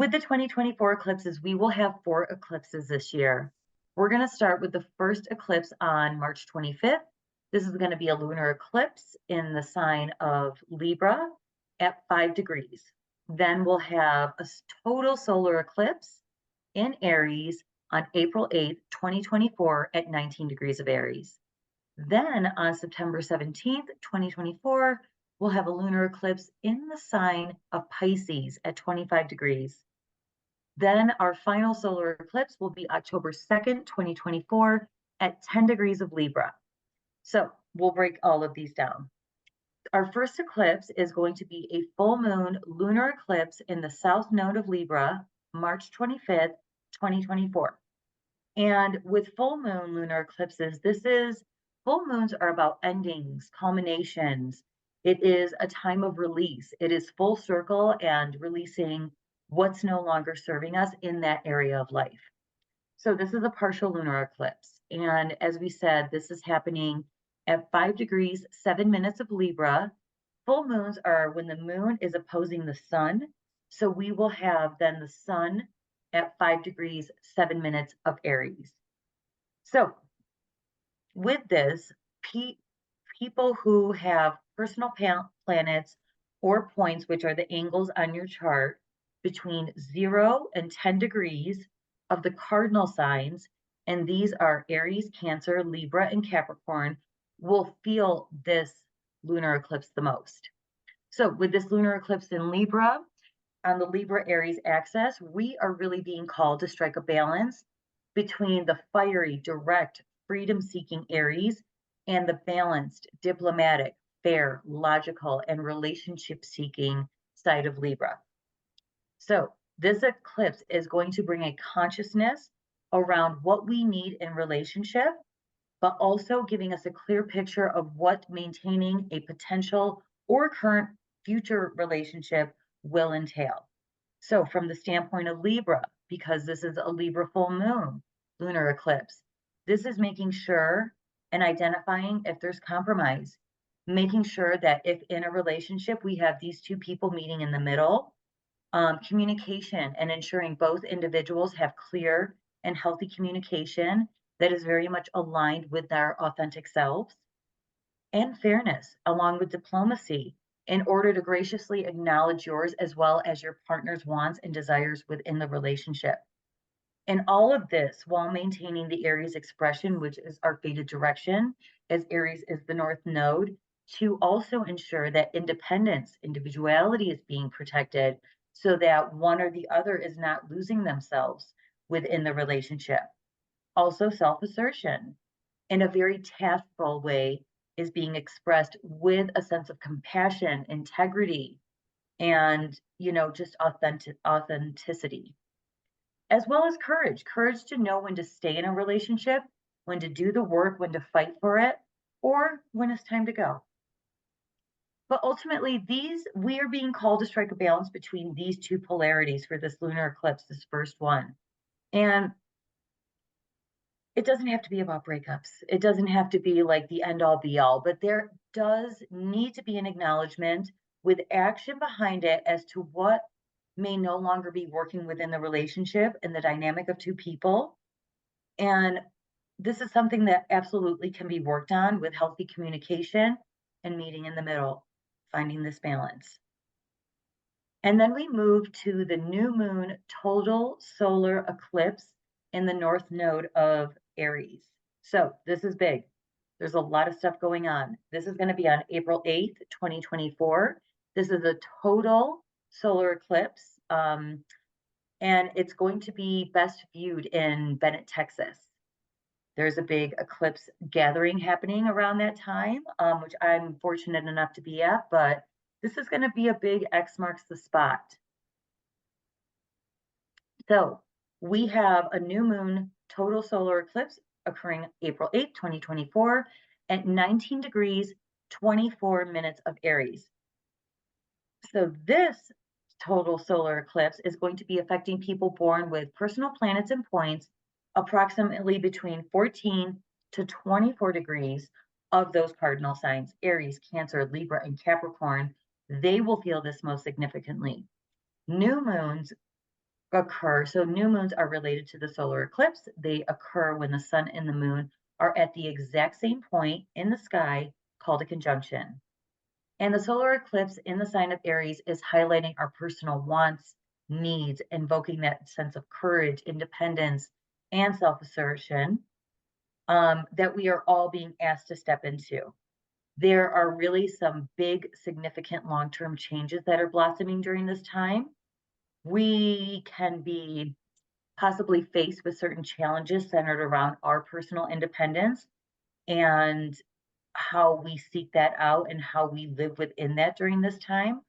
With the 2024 eclipses, we will have 4 eclipses this year. We're going to start with the first eclipse on March 25th. This is going to be a lunar eclipse in the sign of Libra at 5 degrees. Then we'll have a total solar eclipse in Aries on April 8th, 2024 at 19 degrees of Aries. Then on September 17th, 2024, we'll have a lunar eclipse in the sign of Pisces at 25 degrees. Then our final solar eclipse will be October 2nd, 2024 at 10 degrees of Libra. So we'll break all of these down. Our first eclipse is going to be a full moon lunar eclipse in the south node of Libra, March 25th, 2024. And with full moon lunar eclipses, full moons are about endings, culminations. It is a time of release. It is full circle and releasing what's no longer serving us in that area of life. So this is a partial lunar eclipse. And as we said, this is happening at 5 degrees, 7 minutes of Libra. Full moons are when the moon is opposing the sun. So we will have then the sun at 5 degrees, 7 minutes of Aries. So with this, people who have personal planets or points, which are the angles on your chart, between 0 and 10 degrees of the cardinal signs, and these are Aries, Cancer, Libra, and Capricorn, will feel this lunar eclipse the most. So with this lunar eclipse in Libra, on the Libra-Aries axis, we are really being called to strike a balance between the fiery, direct, freedom-seeking Aries and the balanced, diplomatic, fair, logical, and relationship-seeking side of Libra. So this eclipse is going to bring a consciousness around what we need in relationship, but also giving us a clear picture of what maintaining a potential or current future relationship will entail. So from the standpoint of Libra, because this is a Libra full moon lunar eclipse, this is making sure and identifying if there's compromise, making sure that if in a relationship we have these two people meeting in the middle, communication and ensuring both individuals have clear and healthy communication that is very much aligned with their authentic selves, and fairness along with diplomacy in order to graciously acknowledge yours as well as your partner's wants and desires within the relationship. And all of this while maintaining the Aries expression, which is our fated direction, as Aries is the north node, to also ensure that independence, individuality is being protected so that one or the other is not losing themselves within the relationship. Also self-assertion in a very tactful way is being expressed with a sense of compassion, integrity, and, just authenticity, as well as courage to know when to stay in a relationship, when to do the work, when to fight for it, or when it's time to go. But ultimately, we are being called to strike a balance between these two polarities for this lunar eclipse, this first one. And it doesn't have to be about breakups. It doesn't have to be like the end all be all, but there does need to be an acknowledgement with action behind it as to what may no longer be working within the relationship and the dynamic of two people. And this is something that absolutely can be worked on with healthy communication and meeting in the middle, finding this balance. And then we move to the new moon total solar eclipse in the north node of Aries. So this is big. There's a lot of stuff going on. This is going to be on April 8th, 2024. This is a total solar eclipse, and it's going to be best viewed in Bennett, Texas. There's a big eclipse gathering happening around that time, which I'm fortunate enough to be at, but this is going to be a big X marks the spot. So we have a new moon total solar eclipse occurring April 8th, 2024 at 19 degrees, 24 minutes of Aries. So this total solar eclipse is going to be affecting people born with personal planets and points approximately between 14 to 24 degrees of those cardinal signs, Aries, Cancer, Libra, and Capricorn. They will feel this most significantly. New moons occur. So new moons are related to the solar eclipse. They occur when the sun and the moon are at the exact same point in the sky, called a conjunction. And the solar eclipse in the sign of Aries is highlighting our personal wants, needs, invoking that sense of courage, independence, and self-assertion that we are all being asked to step into. There are really some big, significant long-term changes that are blossoming during this time. We can be possibly faced with certain challenges centered around our personal independence and how we seek that out and how we live within that during this time.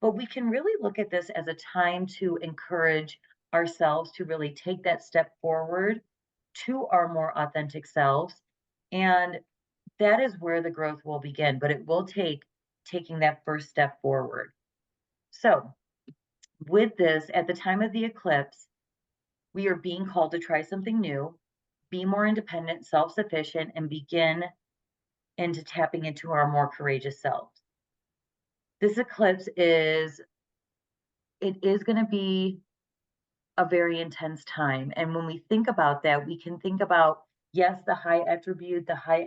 But we can really look at this as a time to encourage ourselves to really take that step forward to our more authentic selves. And that is where the growth will begin, but it will take taking that first step forward. So, with this, at the time of the eclipse, we are being called to try something new, be more independent, self sufficient, and begin into tapping into our more courageous selves. This eclipse is going to be a very intense time. And when we think about that, we can think about, yes, the high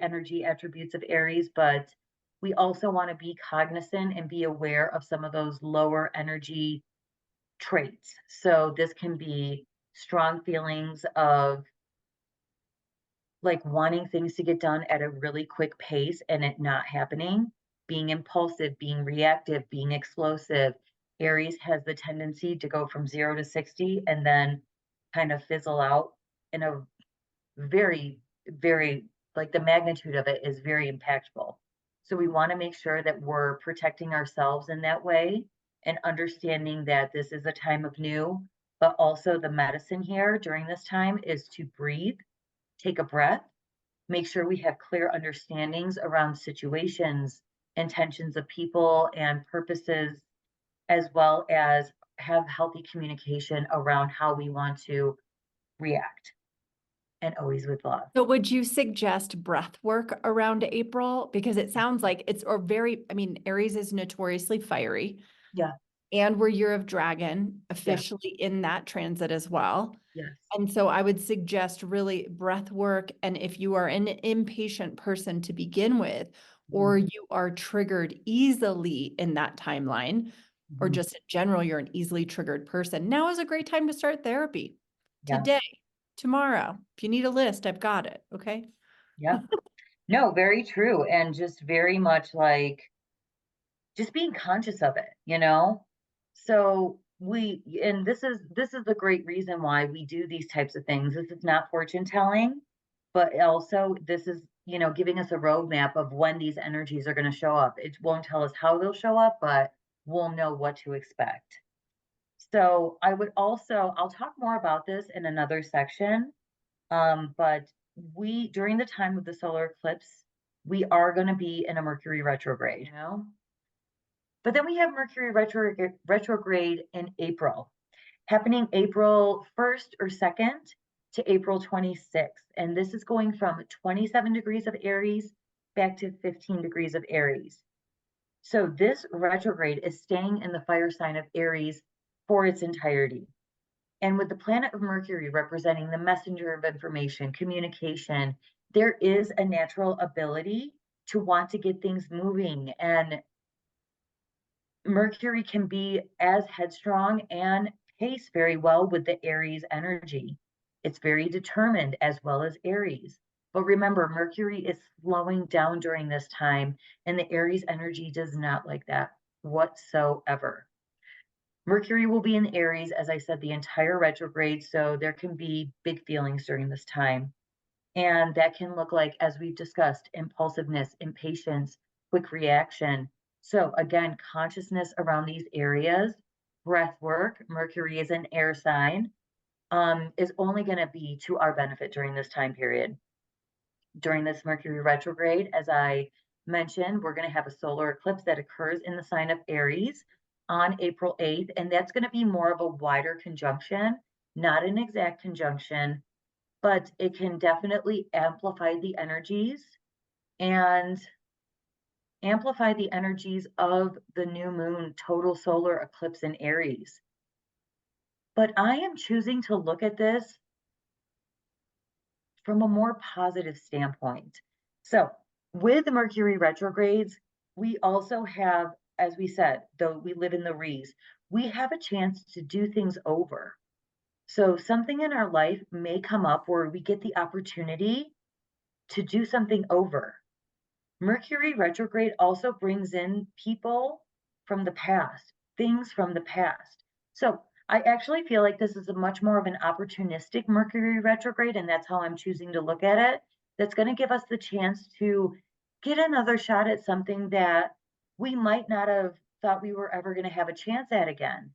energy attributes of Aries, but we also want to be cognizant and be aware of some of those lower energy traits. So this can be strong feelings of like wanting things to get done at a really quick pace and it not happening, being impulsive, being reactive, being explosive. Aries has the tendency to go from 0 to 60 and then kind of fizzle out in a very, very, like the magnitude of it is very impactful. So we want to make sure that we're protecting ourselves in that way and understanding that this is a time of new, but also the medicine here during this time is to breathe, take a breath, make sure we have clear understandings around situations, intentions of people, and purposes, as well as have healthy communication around how we want to react, and always with love. So would you suggest breath work around April? Because it sounds like it's or very, I mean, Aries is notoriously fiery. Yeah, And we're Year of Dragon yeah, officially in that transit as well. yes. And so I would suggest really breath work. And if you are an impatient person to begin with, or Mhm, you are triggered easily in that timeline, or mhm, just in general, you're an easily triggered person, now is a great time to start therapy. yeah, Today, tomorrow. If you need a list, I've got it. Okay. yeah. No, very true, and just very much like just being conscious of it, you know? So we and this is the great reason why we do these types of things. This is not fortune telling, but also this is, giving us a roadmap of when these energies are going to show up. It won't tell us how they'll show up, but we'll know what to expect. So I'll talk more about this in another section. But during the time of the solar eclipse, we are going to be in a Mercury retrograde. But then we have Mercury retrograde in April, happening April 1st or 2nd to April 26th. And this is going from 27 degrees of Aries back to 15 degrees of Aries. So this retrograde is staying in the fire sign of Aries for its entirety. And with the planet of Mercury representing the messenger of information, communication, there is a natural ability to want to get things moving. And Mercury can be as headstrong and pace very well with the Aries energy. It's very determined as well as Aries. But remember, Mercury is slowing down during this time, and the Aries energy does not like that whatsoever. Mercury will be in Aries, as I said, the entire retrograde, so there can be big feelings during this time. And that can look like, as we've discussed, impulsiveness, impatience, quick reaction. So, again, consciousness around these areas, breath work, Mercury is an air sign, is only going to be to our benefit during this time period. During this Mercury retrograde, as I mentioned, we're going to have a solar eclipse that occurs in the sign of Aries on April 8th, and that's going to be more of a wider conjunction, not an exact conjunction, but it can definitely and amplify the energies of the new moon total solar eclipse in Aries. But I am choosing to look at this from a more positive standpoint. So, with the Mercury retrogrades, we also have, as we said, though we live in the Rees, we have a chance to do things over. So, something in our life may come up where we get the opportunity to do something over. Mercury retrograde also brings in people from the past, things from the past. So I actually feel like this is a much more of an opportunistic Mercury retrograde, and that's how I'm choosing to look at it. That's going to give us the chance to get another shot at something that we might not have thought we were ever going to have a chance at again.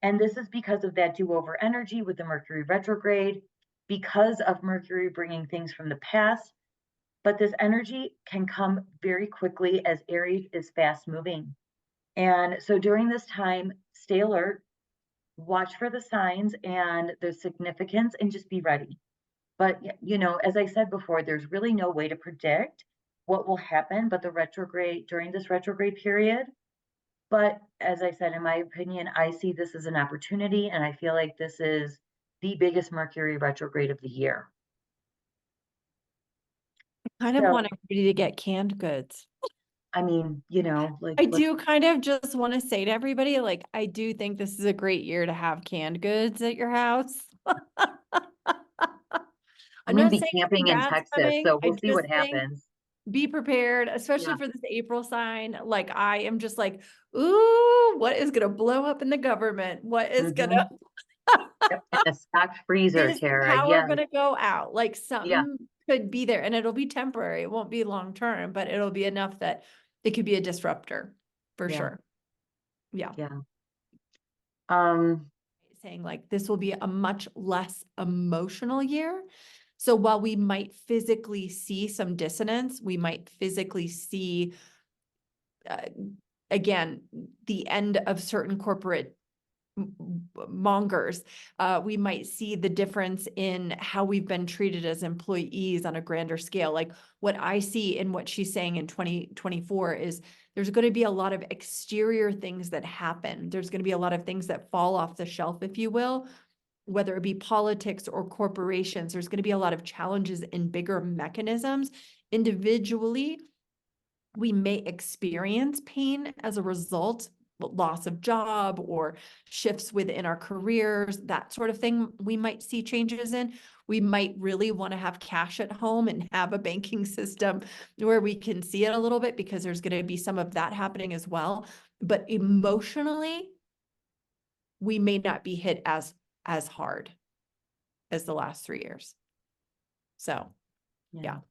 And this is because of that do over energy with the Mercury retrograde, because of Mercury bringing things from the past, but this energy can come very quickly as Aries is fast moving. And so during this time, stay alert, watch for the signs and the significance, and just be ready. But, as I said before, there's really no way to predict what will happen, but the retrograde during this retrograde period. But as I said, in my opinion, I see this as an opportunity, and I feel like this is the biggest Mercury retrograde of the year. Kind of So, want everybody to get canned goods. I mean, like, I do kind of just want to say to everybody, like, I do think this is a great year to have canned goods at your house. I'm I'm gonna not be saying camping in that's Texas, coming. so I we'll see just what think happens. be prepared, especially Yeah. for this April sign. Like, I am just like, ooh, what is going to blow up in the government? What is going to, Mhm. Yep, in a stocked freezer, is the Tara, power yes. going to go out? Like, Yeah, something could be there, and it'll be temporary. It won't be long term, but it'll be enough that it could be a disruptor for yeah, sure. Yeah. yeah. Um, Saying like this will be a much less emotional year. So while we might physically see some dissonance, we might physically see, uh, again, the end of certain corporate mongers. We might see the difference in how we've been treated as employees on a grander scale. Like what I see in what she's saying in 2024 is there's going to be a lot of exterior things that happen. There's going to be a lot of things that fall off the shelf, if you will, whether it be politics or corporations. There's going to be a lot of challenges in bigger mechanisms. Individually, we may experience pain as a result, loss of job or shifts within our careers, that sort of thing. We might see changes in. We might really want to have cash at home and have a banking system where we can see it a little bit, because there's going to be some of that happening as well. But emotionally, we may not be hit as hard as the last 3 years. So, yeah.